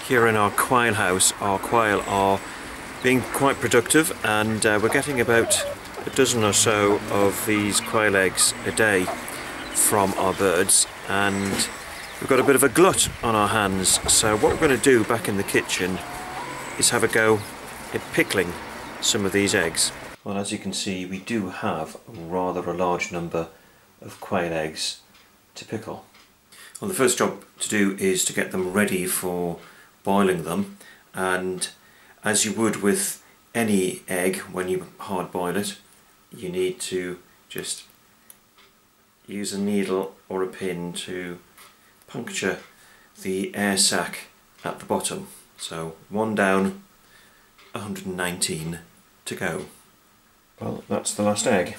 Here in our quail house, our quail are being quite productive, and we're getting about a dozen or so of these quail eggs a day from our birds, and we've got a bit of a glut on our hands. So what we're going to do back in the kitchen is have a go at pickling some of these eggs. Well, as you can see, we do have rather a large number of quail eggs to pickle. Well, the first job to do is to get them ready for boiling them, and as you would with any egg when you hard boil it, you need to just use a needle or a pin to puncture the air sac at the bottom. So one down, 119 to go. Well, that's the last egg.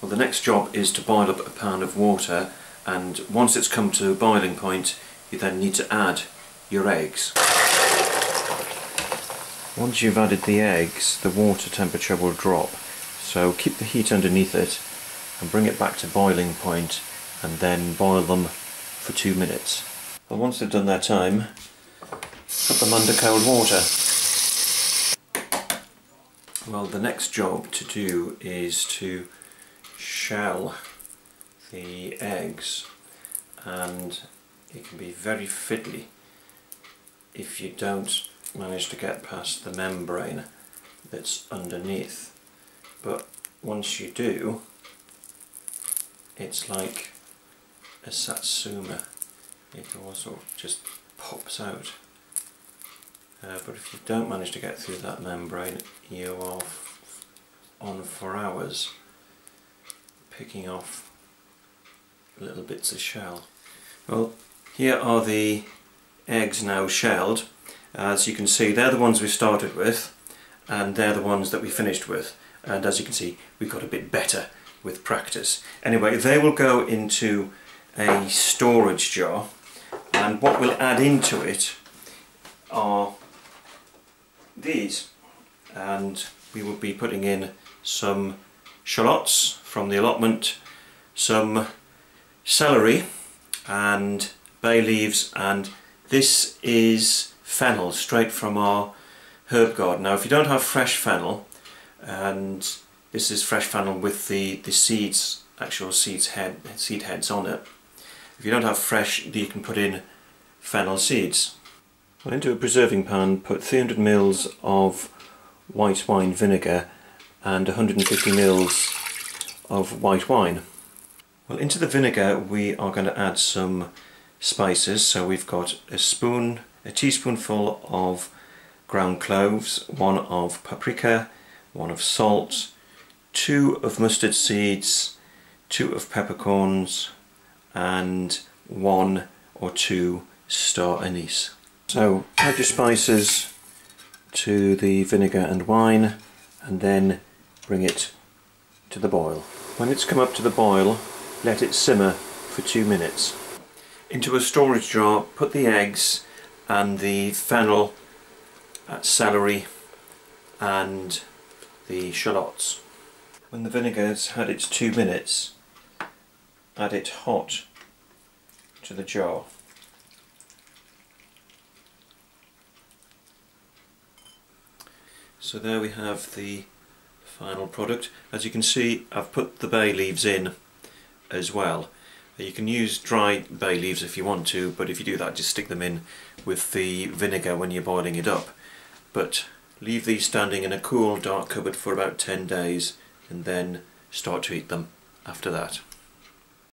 Well, the next job is to boil up a pan of water, and once it's come to boiling point, you then need to add your eggs. Once you've added the eggs, the water temperature will drop, so keep the heat underneath it and bring it back to boiling point, and then boil them for 2 minutes. Well, once they've done their time, put them under cold water. Well, the next job to do is to shell the eggs, and it can be very fiddly if you don't manage to get past the membrane that's underneath, but once you do, it's like a satsuma. It also just pops out. But if you don't manage to get through that membrane, you are on for hours picking off little bits of shell. Well, here are the eggs now shelled. As you can see, they're the ones we started with, and they're the ones that we finished with, and as you can see, we got a bit better with practice. Anyway, they will go into a storage jar, and what we'll add into it are these, and we will be putting in some shallots from the allotment, some celery and bay leaves, and this is fennel straight from our herb garden. Now if you don't have fresh fennel, and this is fresh fennel with the seeds, actual seed heads on it, if you don't have fresh, you can put in fennel seeds. Well, into a preserving pan, put 300 ml of white wine vinegar and 150 ml of white wine. Well, into the vinegar we are going to add some spices. So we've got a teaspoonful of ground cloves, 1 of paprika, 1 of salt, 2 of mustard seeds, 2 of peppercorns, and 1 or 2 star anise. So add your spices to the vinegar and wine, and then bring it to the boil. When it's come up to the boil, let it simmer for 2 minutes. Into a storage jar, put the eggs and the fennel, celery and the shallots. When the vinegar's had its 2 minutes, add it hot to the jar. So there we have the final product. As you can see, I've put the bay leaves in as well. You can use dry bay leaves if you want to, but if you do that, just stick them in with the vinegar when you're boiling it up. But leave these standing in a cool, dark cupboard for about 10 days, and then start to eat them after that.